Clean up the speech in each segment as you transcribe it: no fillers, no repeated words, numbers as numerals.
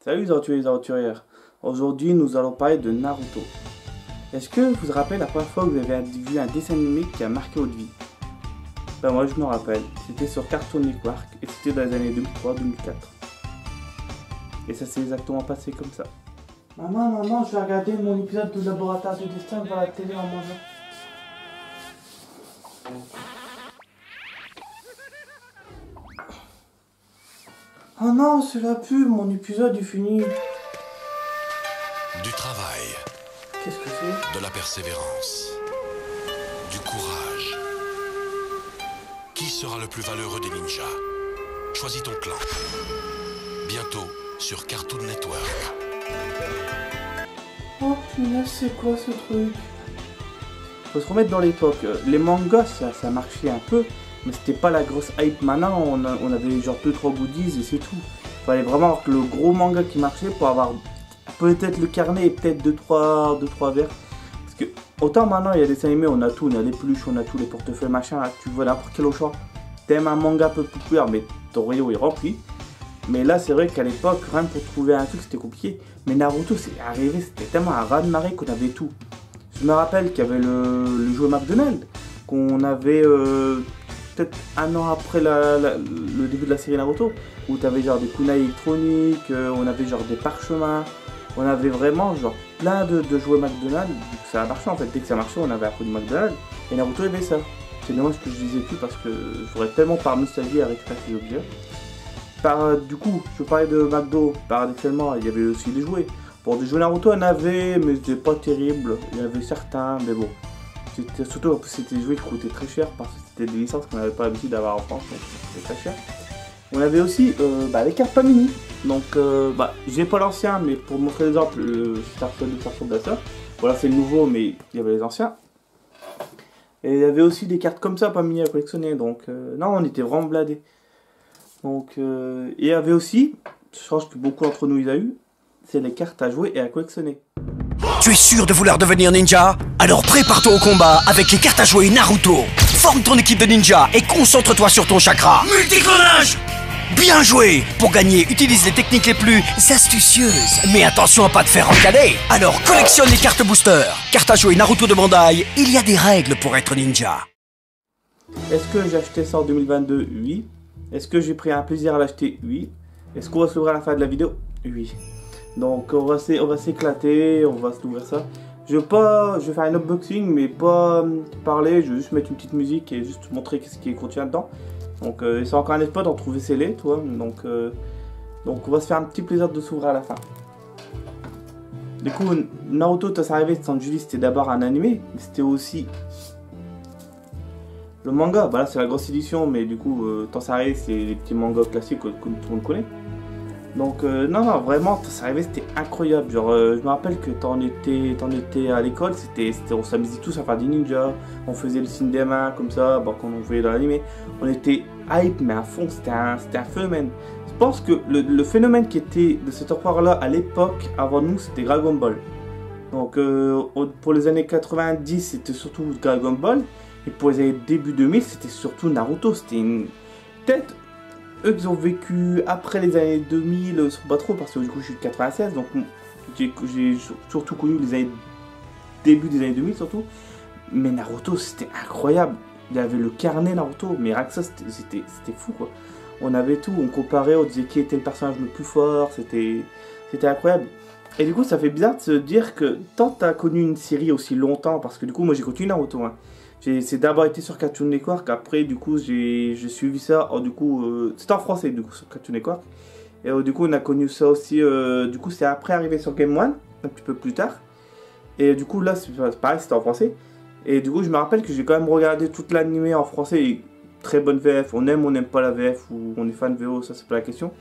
Salut les aventuriers et les aventurières. Aujourd'hui nous allons parler de Naruto. Est-ce que vous vous rappelez la première fois que vous avez vu un dessin animé qui a marqué votre vie? Ben moi je me rappelle, c'était sur Cartoon Network et c'était dans les années 2003-2004. Et ça s'est exactement passé comme ça. Maman, je vais regarder mon épisode de Laboratoire du Destin devant la télé en mangeant. Oh non, c'est la pub, mon épisode est fini. Du travail. Qu'est-ce que c'est? De la persévérance. Du courage. Qui sera le plus valeureux des ninjas? Choisis ton clan. Bientôt sur Cartoon Network. Oh punaise, c'est quoi ce truc? Faut se remettre dans l'époque. Les mangas, ça marchait un peu, mais c'était pas la grosse hype. Maintenant, on avait genre 2-3 goodies et c'est tout. Fallait vraiment avoir le gros manga qui marchait pour avoir peut-être le carnet et peut-être 2-3 vers. Parce que autant maintenant, il y a des animés, on a tout, on a les peluches, on a tous les portefeuilles, machin. Là, tu vois n'importe quel au choix. T'aimes un manga un peu plus populaire, mais ton rayon est rempli. Mais là, c'est vrai qu'à l'époque, rien pour trouver un truc, c'était compliqué. Mais Naruto, c'est arrivé, c'était tellement un raz-de-marée qu'on avait tout. Je me rappelle qu'il y avait le jouet McDonald's, qu'on avait peut-être un an après le début de la série Naruto, où tu avais genre des kunai électroniques, on avait genre des parchemins, on avait vraiment genre plein de jouets McDonald's. Donc ça a marché en fait, dès que ça marchait, on avait un produit McDonald's, et Naruto avait ça. C'est dommage que je disais plus parce que j'aurais tellement par nostalgie à récupérer ces objets. Du coup, je parlais de McDo, paradoxalement, il y avait aussi des jouets. Bon, des jouets Naruto, il y en avait, mais c'était pas terrible. Il y en avait certains, mais bon. Surtout, en plus, c'était des jouets qui coûtaient très cher parce que c'était des licences qu'on n'avait pas l'habitude d'avoir en France, donc c'était très cher. On avait aussi les cartes Panini. Donc, j'ai pas l'ancien, mais pour montrer l'exemple, Starfall de ça. Voilà, c'est le nouveau, mais il y avait les anciens. Et il y avait aussi des cartes comme ça, Panini à collectionner. Donc, non, on était vraiment bladés. Donc, et il y avait aussi, je pense que beaucoup d'entre nous ils ont eu, c'est les cartes à jouer et à collectionner. Tu es sûr de vouloir devenir ninja? Alors prépare-toi au combat avec les cartes à jouer Naruto. Forme ton équipe de ninja et concentre-toi sur ton chakra. Multiclonage! Bien joué! Pour gagner, utilise les techniques les plus astucieuses. Mais attention à pas te faire encaler. Alors collectionne les cartes booster. Cartes à jouer Naruto de Bandai, il y a des règles pour être ninja. Est-ce que j'ai acheté ça en 2022? Oui. Est-ce que j'ai pris un plaisir à l'acheter? Oui. Est-ce qu'on va se l'ouvrir à la fin de la vidéo? Oui. Donc on va s'éclater, on va se l'ouvrir ça. Je vais faire un unboxing, mais pas parler, je vais juste mettre une petite musique et juste montrer ce qui est contenu dedans. Donc c'est encore un spot d'en trouver scellé, toi. Donc on va se faire un petit plaisir de s'ouvrir à la fin. Du coup, Naruto Tatsarebe Sanjuri, c'était d'abord un animé, mais c'était aussi le manga. Voilà, c'est la grosse édition, mais du coup, Tatsarebe, c'est les petits mangas classiques que tout le monde connaît. Donc non, vraiment, Tatsarebe, c'était incroyable. Genre, je me rappelle que t'en étais à l'école, on s'amusait tous à faire des ninjas, on faisait le signe des mains comme ça, quand on voyait dans l'animé. On était hype, mais à fond, c'était un phénomène. Je pense que le phénomène qui était de cette opéra-là à l'époque, avant nous, c'était Dragon Ball. Donc pour les années 90, c'était surtout Dragon Ball. Et pour les années début 2000, c'était surtout Naruto. C'était une tête. Eux qui ont vécu après les années 2000, sont pas trop parce que du coup je suis de 96, donc j'ai surtout connu les années début des années 2000 surtout. Mais Naruto c'était incroyable. Il y avait le carnet Naruto, mais rien que ça c'était fou quoi. On avait tout, on comparait, on disait qui était le personnage le plus fort, c'était incroyable. Et du coup ça fait bizarre de se dire que tant t'as connu une série aussi longtemps, parce que du coup moi j'ai continué Naruto hein. C'est d'abord été sur Cartoon Network, après du coup j'ai suivi ça, du coup c'était en français du coup sur Cartoon Network. Et du coup on a connu ça aussi, du coup c'est après arrivé sur Game One, un petit peu plus tard. Et du coup là c'est pareil, c'était en français. Et du coup je me rappelle que j'ai quand même regardé toute l'animé en français, et très bonne VF, on n'aime pas la VF, ou on est fan de VO, ça c'est pas la question.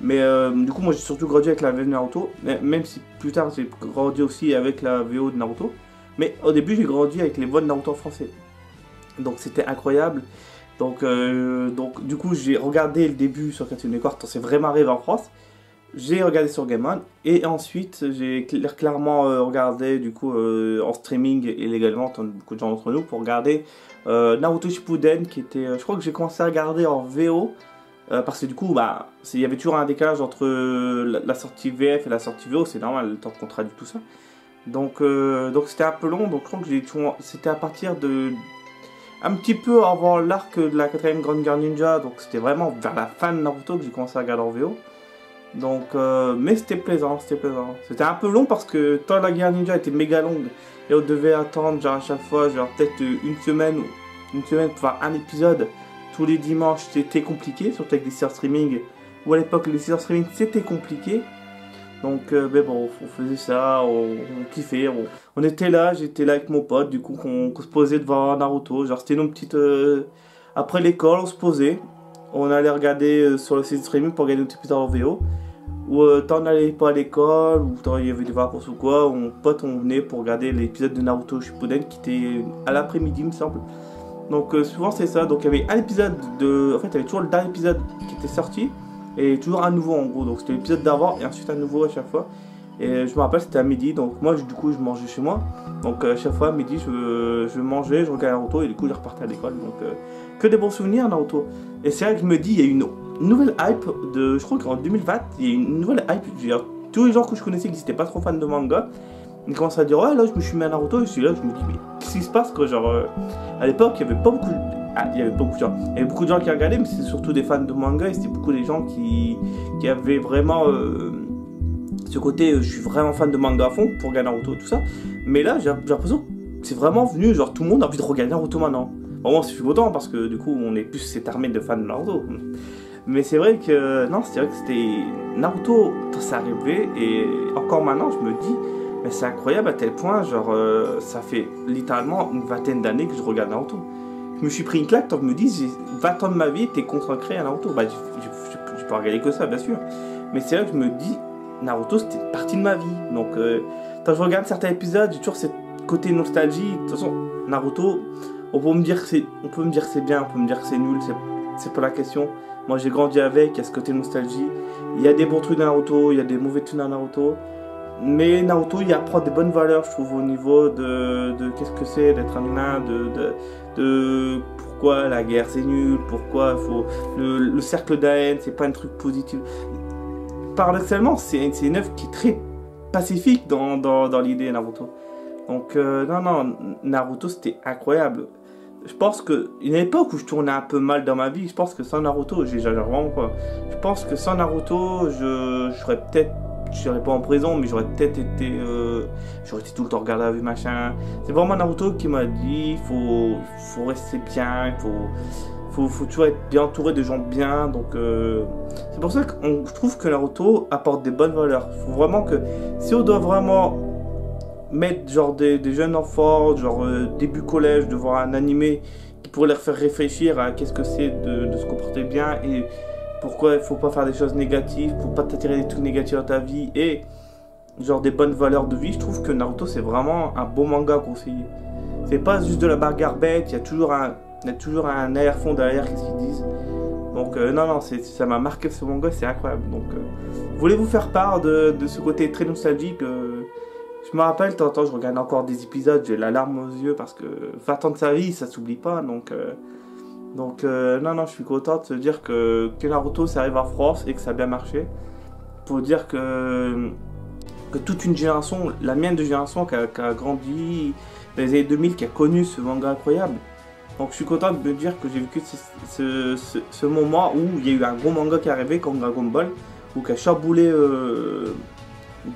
Mais du coup moi j'ai surtout grandi avec la VF de Naruto, même si plus tard j'ai grandi aussi avec la VO de Naruto. Mais au début j'ai grandi avec les voix de Naruto en français. Donc c'était incroyable. Donc du coup j'ai regardé le début sur Cartoon Network quand c'est vraiment arrivé en France. J'ai regardé sur Game On et ensuite j'ai clairement regardé du coup en streaming illégalement, comme beaucoup de gens d'entre nous, pour regarder Naruto Shippuden qui était, je crois que j'ai commencé à regarder en VO Parce que du coup, bah, il y avait toujours un décalage entre la sortie VF et la sortie VO, c'est normal, le temps qu'on traduit tout ça. Donc c'était un peu long, donc je crois que c'était à partir de... un petit peu avant l'arc de la 4ème Grande Guerre Ninja, donc c'était vraiment vers la fin de Naruto que j'ai commencé à regarder en VO. Donc, mais c'était plaisant, c'était plaisant. C'était un peu long parce que tant la guerre ninja était méga longue et on devait attendre genre à chaque fois, genre peut-être une semaine pour faire un épisode tous les dimanches, c'était compliqué, surtout avec des séances streaming. Ou à l'époque les séances streaming c'était compliqué. Donc, mais bon, on faisait ça, on kiffait, on était là, j'étais là avec mon pote, du coup qu'on se posait devant Naruto, genre c'était nos petites... après l'école on se posait, on allait regarder sur le site streaming pour regarder notre épisode en VO. Ou tant on n'allait pas à l'école, ou tant il y avait des vacances ou quoi, on venait pour regarder l'épisode de Naruto Shippuden qui était à l'après-midi, il me semble. Donc souvent c'est ça, donc il y avait un épisode de... En fait il y avait toujours le dernier épisode qui était sorti, et toujours un nouveau en gros, donc c'était l'épisode d'avant et ensuite un nouveau à chaque fois. Et je me rappelle c'était à midi, donc moi du coup je mangeais chez moi, donc à chaque fois à midi je mangeais, je regardais Naruto et du coup je repartais à l'école, donc que des bons souvenirs Naruto. Et c'est vrai que je me dis, il y a une nouvelle hype de... Je crois qu'en 2020, il y a une nouvelle hype. Tous les gens que je connaissais qui n'étaient pas trop fans de manga, ils commencent à dire, ouais, là, je me suis mis à Naruto. Et je suis là, je me dis, mais qu'est-ce qui se passe, quoi? Genre, à l'époque, il n'y avait pas beaucoup de... Ah, il y avait beaucoup de gens. Il y avait beaucoup de gens qui regardaient, mais c'était surtout des fans de manga. Et c'était beaucoup des gens qui avaient vraiment ce côté, je suis vraiment fan de manga à fond pour regarder Naruto, tout ça. Mais là, j'ai l'impression que c'est vraiment venu, genre, tout le monde a envie de regarder Naruto maintenant. Bon, moi, je suis content parce que du coup, on est plus cette armée de fans de Naruto. Mais c'est vrai que, non, c'est vrai que c'était Naruto, ça arrivait, et encore maintenant, je me dis, mais c'est incroyable à tel point, genre, ça fait littéralement une vingtaine d'années que je regarde Naruto. Je me suis pris une claque tant que je me dis, j'ai 20 ans de ma vie été consacré à Naruto. Bah, je peux regarder que ça, bien sûr. Mais c'est là que je me dis, Naruto, c'était une partie de ma vie. Donc, quand je regarde certains épisodes, j'ai toujours ce côté nostalgie. De toute façon, Naruto, on peut me dire que c'est bien, on peut me dire que c'est nul, c'est pas la question. Moi j'ai grandi avec, il y a ce côté nostalgie. Il y a des bons trucs dans Naruto, il y a des mauvais trucs dans Naruto. Mais Naruto, il apprend des bonnes valeurs, je trouve, au niveau de qu'est-ce que c'est d'être un humain, de pourquoi la guerre c'est nul, pourquoi il faut... Le cercle d'Aen, c'est pas un truc positif. Paradoxalement, c'est une œuvre qui est très pacifique dans l'idée Naruto. Donc, non, Naruto c'était incroyable. Je pense qu'une époque où je tournais un peu mal dans ma vie, je pense que sans Naruto, j'exagère vraiment pas. Je pense que sans Naruto, j'aurais peut-être, je serais pas en prison, mais j'aurais peut-être été, j'aurais été tout le temps regardé à vue machin. C'est vraiment Naruto qui m'a dit, faut rester bien, faut toujours être bien entouré de gens bien. Donc c'est pour ça que je trouve que Naruto apporte des bonnes valeurs. Faut vraiment que, si on doit vraiment mettre genre des jeunes enfants, genre début collège, de voir un animé qui pourrait leur faire réfléchir à qu'est-ce que c'est de se comporter bien et pourquoi il faut pas faire des choses négatives, pour pas t'attirer des trucs négatifs dans ta vie et genre des bonnes valeurs de vie. Je trouve que Naruto c'est vraiment un bon manga à conseiller. C'est pas juste de la bagarre bête, il y a toujours un air-fond derrière, qu'est-ce qu'ils disent. Donc non, ça m'a marqué ce manga, c'est incroyable. Donc voulez-vous faire part de ce côté très nostalgique. Je me rappelle, de temps en temps, je regarde encore des épisodes, j'ai la larme aux yeux parce que 20 ans de sa vie, ça s'oublie pas. Donc non, je suis content de se dire que Naruto, ça arrive en France et que ça a bien marché. Pour dire que toute une génération, la mienne de génération qui a grandi dans les années 2000, qui a connu ce manga incroyable. Donc je suis content de me dire que j'ai vécu ce moment où il y a eu un gros manga qui est arrivé comme Dragon Ball, ou qui a chamboulé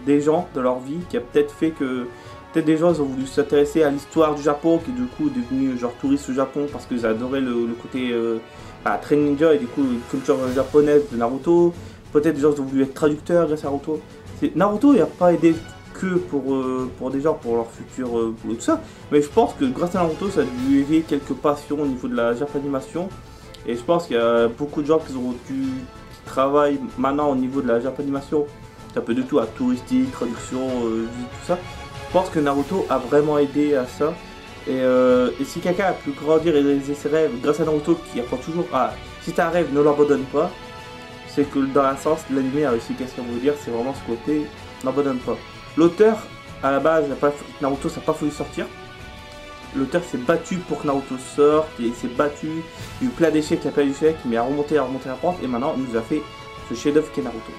des gens de leur vie, qui a peut-être fait que peut-être des gens ils ont voulu s'intéresser à l'histoire du Japon, qui du coup est devenu genre touriste au Japon parce qu'ils adoraient le côté très ninja et du coup une culture japonaise de Naruto. Peut-être des gens ils ont voulu être traducteurs grâce à Naruto. Naruto il n'a pas aidé que pour des gens, pour leur futur pour tout ça, mais je pense que grâce à Naruto ça a dû éveiller quelques passions au niveau de la Japanimation, et je pense qu'il y a beaucoup de gens qui travaillent maintenant au niveau de la Japanimation. Ça peut de tout, à touristique, traduction, tout ça. Je pense que Naruto a vraiment aidé à ça. Et si quelqu'un a pu grandir et réaliser ses rêves grâce à Naruto qui apprend toujours à, si t'as un rêve, ne l'abandonne pas, c'est que dans un sens, l'anime a réussi, qu'est-ce qu'on veut dire, c'est vraiment ce côté, n'abandonne pas. L'auteur, à la base, Naruto, ça n'a pas voulu sortir. l'auteur s'est battu pour que Naruto sorte, et il s'est battu, il y a eu plein d'échecs, plein d'échecs, mais a remonté la pente, et maintenant il nous a fait ce chef-d'œuvre qu'est Naruto.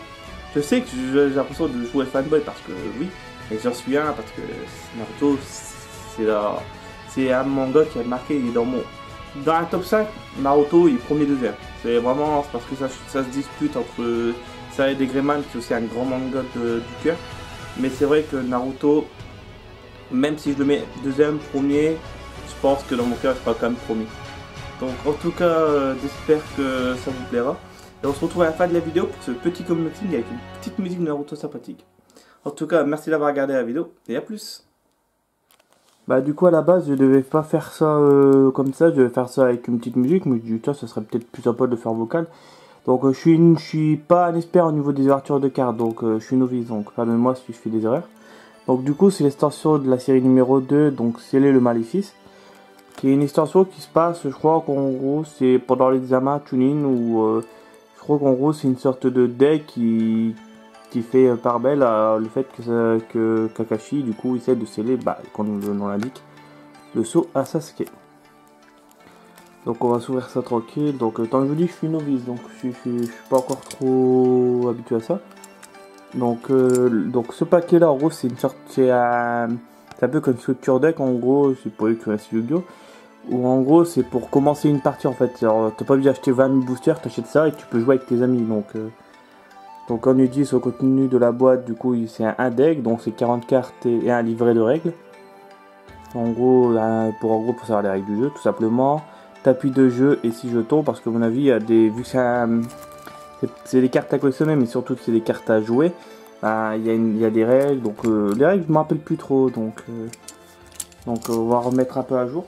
Je sais que j'ai l'impression de jouer fanboy parce que oui, et j'en suis un parce que Naruto, c'est un manga qui a marqué, il est dans la top 5, Naruto il est premier deuxième. C'est vraiment parce que ça se dispute entre ça et Degreman qui est aussi un grand manga du cœur. Mais c'est vrai que Naruto, même si je le mets deuxième, premier, je pense que dans mon cœur il sera quand même premier. Donc en tout cas, j'espère que ça vous plaira. Et on se retrouve à la fin de la vidéo pour ce petit commenting avec une petite musique de Naruto sympathique. En tout cas, merci d'avoir regardé la vidéo et à plus. Bah du coup à la base je devais pas faire ça comme ça, je devais faire ça avec une petite musique, mais du coup ça serait peut-être plus sympa de faire vocal. Donc je suis pas un expert au niveau des ouvertures de cartes, donc je suis novice, donc pardonnez-moi si je fais des erreurs. Donc du coup c'est l'extension de la série numéro 2, donc Sceller le Maléfice, qui est une extension qui se passe, je crois qu'en gros c'est pendant l'examen Chunin, où je crois qu'en gros c'est une sorte de deck qui fait part belle à le fait que Kakashi du coup essaie de sceller, comme le nom l'indique, le sceau à Sasuke. Donc on va s'ouvrir ça tranquille. Donc tant que je vous dis, je suis novice, donc je suis pas encore trop habitué à ça. Donc ce paquet là en gros c'est une sorte, c'est un peu comme structure deck en gros, c'est pour les Yu-Gi-Oh! Ou en gros c'est pour commencer une partie en fait. T'as pas besoin d'acheter 20 000 boosters, t'achètes ça et tu peux jouer avec tes amis. Donc on utilise au contenu de la boîte, du coup c'est un deck, donc c'est 40 cartes et un livret de règles. En gros, pour savoir les règles du jeu, tout simplement. Tapis de jeu et 6 jetons, parce que à mon avis, il y a vu que c'est des cartes à collectionner, mais surtout c'est des cartes à jouer. Il y a des règles, donc les règles je ne me rappelle plus trop, donc on va remettre un peu à jour.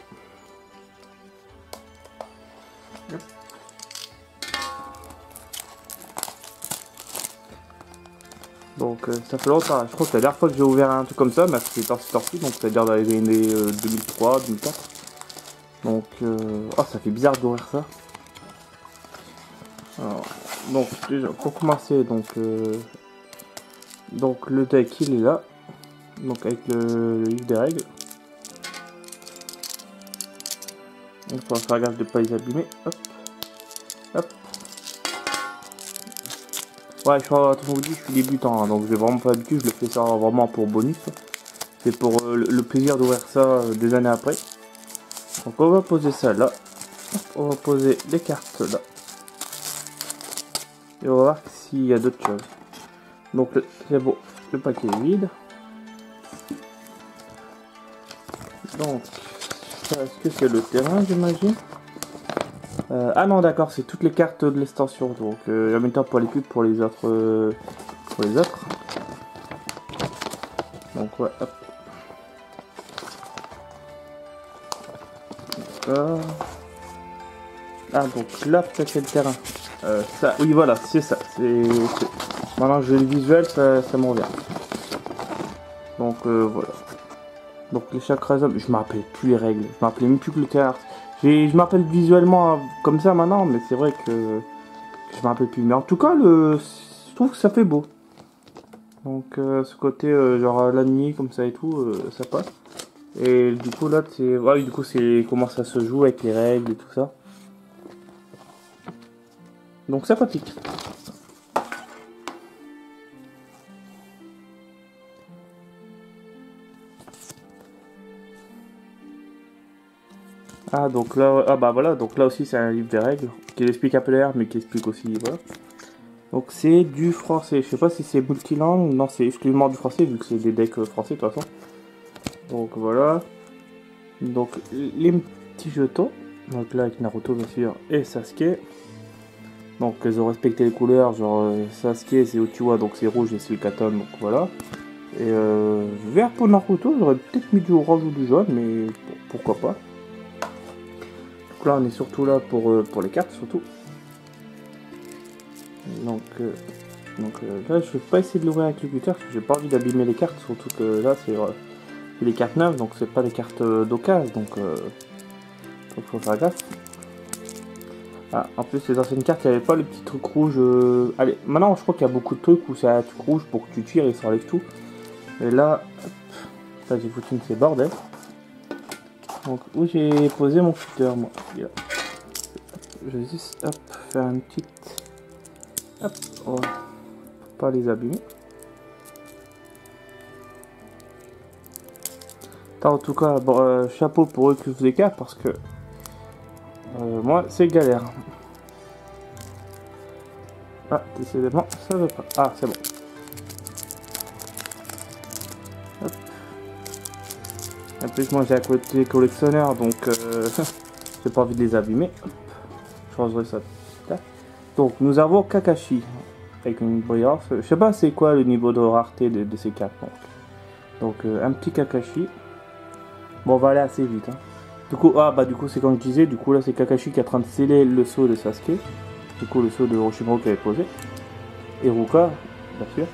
Donc ça fait longtemps, je crois que la dernière fois que j'ai ouvert un truc comme ça, c'était sorti, donc c'est-à-dire dans les années 2003, 2004. Donc oh, ça fait bizarre d'ouvrir ça. Alors, donc déjà pour commencer, donc le deck il est là, donc avec le livre des règles. Il faut faire gaffe de ne pas les abîmer. Hop, hop. Ouais, je suis débutant, hein, donc j'ai vraiment pas l'habitude, je le fais ça vraiment pour bonus. C'est pour le plaisir d'ouvrir ça des années après. Donc on va poser ça là. On va poser les cartes là. Et on va voir s'il y a d'autres choses. Donc c'est bon, le paquet est vide. Donc, est-ce que c'est le terrain, j'imagine? Ah non, d'accord, c'est toutes les cartes de l'extension. Donc en même temps pour les pubs pour les autres. Donc ouais, hop. Ah donc là peut-être c'est le terrain. Ça, oui voilà, c'est ça. Maintenant j'ai le visuel, ça me revient. Donc voilà. Donc les chakras, je me rappelle plus les règles, je me rappelais même plus que le terrain. Je me rappelle visuellement comme ça maintenant, mais c'est vrai que je me rappelle plus. Mais en tout cas, je trouve que ça fait beau. Donc ce côté genre la nuit comme ça et tout, ça passe. Et du coup là c'est ouais, du coup c'est comment ça se joue avec les règles et tout ça. Donc sympathique. Ah donc là voilà, donc là aussi c'est un livre des règles qui explique un peu l'air mais qui explique aussi voilà. Donc c'est du français, je sais pas si c'est multilangue, non c'est exclusivement du français vu que c'est des decks français de toute façon. Donc voilà. Donc les petits jetons. Donc là avec Naruto bien sûr et Sasuke. Donc ils ont respecté les couleurs, genre Sasuke c'est Uchiwa donc c'est rouge et c'est le Katon donc voilà. Et vert pour Naruto, j'aurais peut-être mis du orange ou du jaune mais pourquoi pas. Donc là on est surtout là pour les cartes surtout. Donc là je vais pas essayer de l'ouvrir avec le cutter parce que j'ai pas envie d'abîmer les cartes, surtout que là c'est les cartes neuves donc c'est pas des cartes d'occasion donc faut faire gaffe. Ah, en plus les anciennes cartes il n'y avait pas le petit truc rouge. Allez, maintenant je crois qu'il y a beaucoup de trucs où c'est un truc rouge pour que tu tires et ça enlève tout. Et là, hop, ça j'ai foutu une c'est bordel. Donc, où j'ai posé mon cutter, moi. Là. Je vais juste, hop, faire une petite... Hop, oh, pour pas les abîmer. En tout cas, bon, chapeau pour eux qui vous écartent parce que moi c'est galère. Ah, décidément, ça veut pas. Ah, c'est bon. Hop. En plus, moi j'ai un côté collectionneur donc j'ai pas envie de les abîmer. Hop. Je changerai ça. Donc, nous avons Kakashi avec une brillance. Je sais pas c'est quoi le niveau de rareté de ces cartes. Donc un petit Kakashi. Bon, on va aller assez vite. Hein. Du coup, du coup, c'est comme je disais. Du coup, là, c'est Kakashi qui est en train de sceller le saut de Sasuke. Du coup, le saut de Orochimaru qu'il avait posé. Et Ruka, bien sûr.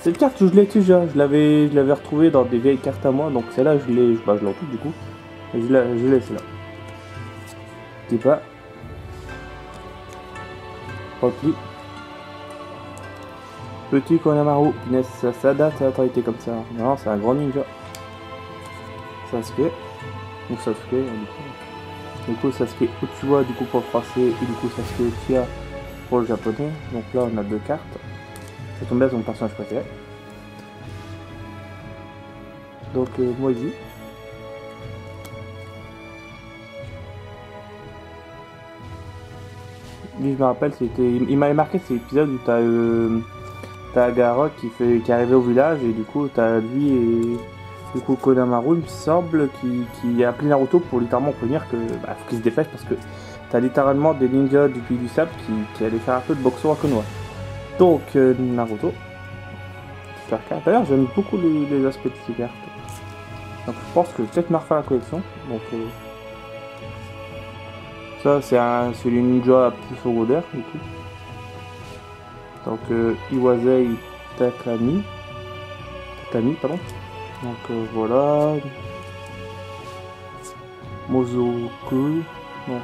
Cette carte, je l'ai déjà. Je l'avais retrouvée dans des vieilles cartes à moi. Donc, celle-là, je l'ai en tout du coup. Et je l'ai celle-là. Petit pas. Repli. Petit Konamaru. Ça date, ça n'a pas été comme ça. Non, c'est un grand ninja. Sasuke, donc Sasuke, du coup Sasuke Uchiwa du coup pour le français et du coup Sasuke Uchiha pour le japonais. Donc là on a deux cartes. Ça tombe bien, c'est mon personnage préféré. Donc Moji. Lui je me rappelle, il m'avait marqué cet épisode où t'as Gaara qui est arrivé au village et du coup t'as lui et du coup Konamaru, il me semble, qui a appelé Naruto pour littéralement prévenir que faut qu'il se dépêche parce que t'as littéralement des ninjas du pays du sable qui allaient faire un peu de boxeur à Konoha. Donc Naruto, super carte. D'ailleurs j'aime beaucoup les aspects de ces cartes. Donc je pense que je vais peut-être me refaire la collection. Donc ça c'est les ninjas plus secondaires du coup. Donc Iwasei Takami pardon. Donc voilà. Mozoku. Donc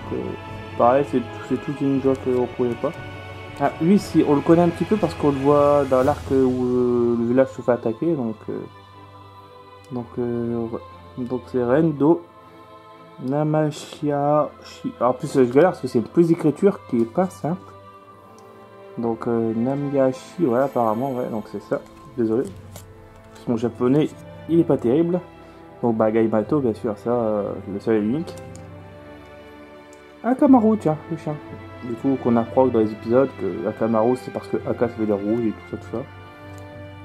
pareil, c'est tout un ninja qu'on ne connaît pas. Ah, lui, si, on le connaît un petit peu parce qu'on le voit dans l'arc où le village se fait attaquer. Donc c'est Rendo Namashiashi. En plus, je galère parce que c'est une prise d'écriture qui est pas simple. Donc Namiyashi, voilà, apparemment, ouais, donc c'est ça. Désolé. Mon japonais il est pas terrible. Donc Gaimato bien sûr, ça le seul et l'unique. Akamaru, tiens, le chien. Du coup qu'on apprend dans les épisodes que Akamaru c'est parce que Aka ça veut dire rouge et tout ça.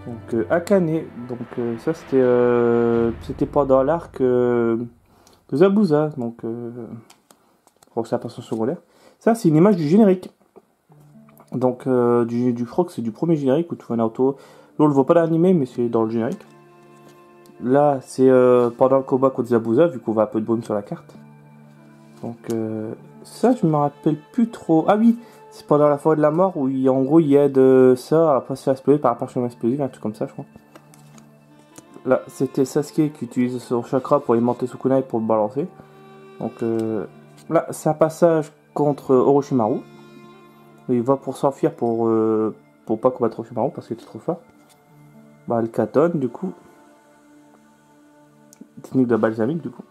Donc Akane, donc ça c'était pendant l'arc de Zabuza, donc c'est la personne secondaire. Ça c'est une image du générique. Donc je crois que c'est du premier générique où tu vois Naruto. Là on le voit pas dans l'animé mais c'est dans le générique. Là, c'est pendant le combat contre Zabuza, vu qu'on voit un peu de brume sur la carte. Donc, ça, je me rappelle plus trop. Ah oui, c'est pendant la forêt de la mort où, en gros, il aide ça à pas se faire exploser par un parchemin explosif, un truc comme ça, je crois. Là, c'était Sasuke qui utilise son chakra pour alimenter son kunai pour le balancer. Donc, là, c'est un passage contre Orochimaru. Il va pour s'enfuir pour pas combattre Orochimaru parce qu'il est trop fort. Le Katon, du coup. Technique de balsamique du coup.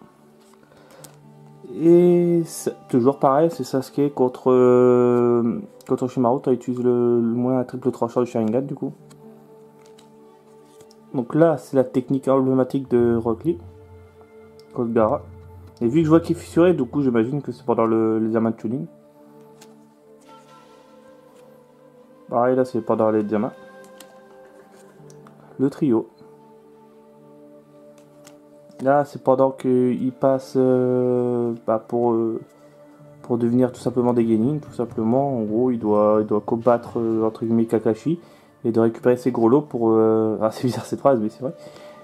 Et toujours pareil, c'est Sasuke contre Orochimaru, tu utilises le moyen triple tranchant du Sharingan du coup. Donc là c'est la technique emblématique de Rock Lee contre Gaara. Et vu que je vois qu'il est fissuré, du coup j'imagine que c'est pendant l'examen de tuning. Pareil là c'est pendant l'examen. Le trio. Là, c'est pendant qu'il passe pour devenir tout simplement des genin, tout simplement. En gros, il doit combattre entre guillemets Kakashi et de récupérer ses gros lots pour. C'est bizarre cette phrase, mais c'est vrai.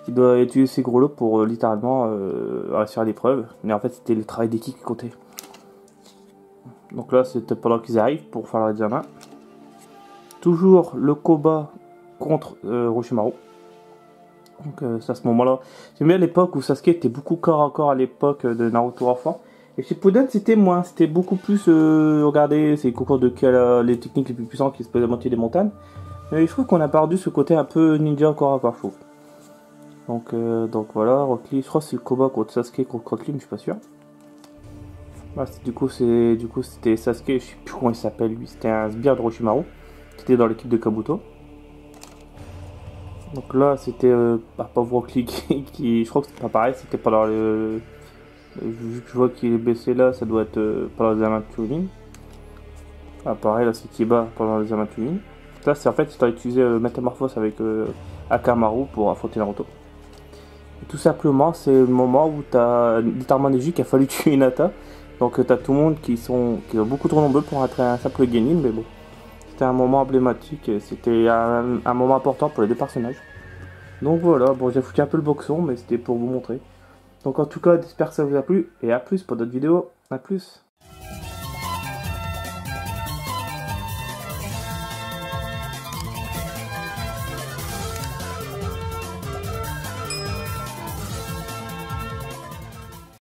Il doit utiliser ses gros lots pour littéralement réussir l'épreuve. Mais en fait, c'était le travail d'équipe qui comptait. Donc là, c'était pendant qu'ils arrivent pour faire leur examen. Toujours le combat contre Orochimaru. Donc c'est à ce moment-là. J'aime bien l'époque où Sasuke était beaucoup corps à corps à l'époque de Naruto enfant. Et chez Shippuden c'était moins. C'était beaucoup plus regardez, c'est les concours de les techniques les plus puissantes qui se peuvent monter des montagnes. Mais je trouve qu'on a perdu ce côté un peu ninja corps à corps, je trouve. Donc voilà, Rock Lee, je crois que c'est le combat contre Sasuke contre Rock Lee, mais je suis pas sûr. Ah, du coup c'était Sasuke, je sais plus comment il s'appelle lui, c'était un sbire de Orochimaru, qui était dans l'équipe de Kabuto. Donc là c'était pauvre Rock Lee qui, je crois que c'est pas pareil, c'était pendant le... Vu que je vois qu'il est baissé là, ça doit être pendant les examens de Chunin. Ah pareil là c'est Kiba pendant les examens de Chunin. Là c'est en fait tu as utilisé Métamorphose avec Akamaru pour affronter Naruto. Et tout simplement c'est le moment où t'as littéralement Neji qui a fallu tuer Hinata. Donc t'as tout le monde qui sont beaucoup trop nombreux pour être un simple Genin, mais bon. C'était un moment emblématique et c'était un moment important pour les deux personnages. Donc voilà, bon j'ai foutu un peu le boxon, mais c'était pour vous montrer. Donc en tout cas, j'espère que ça vous a plu, et à plus pour d'autres vidéos, à plus.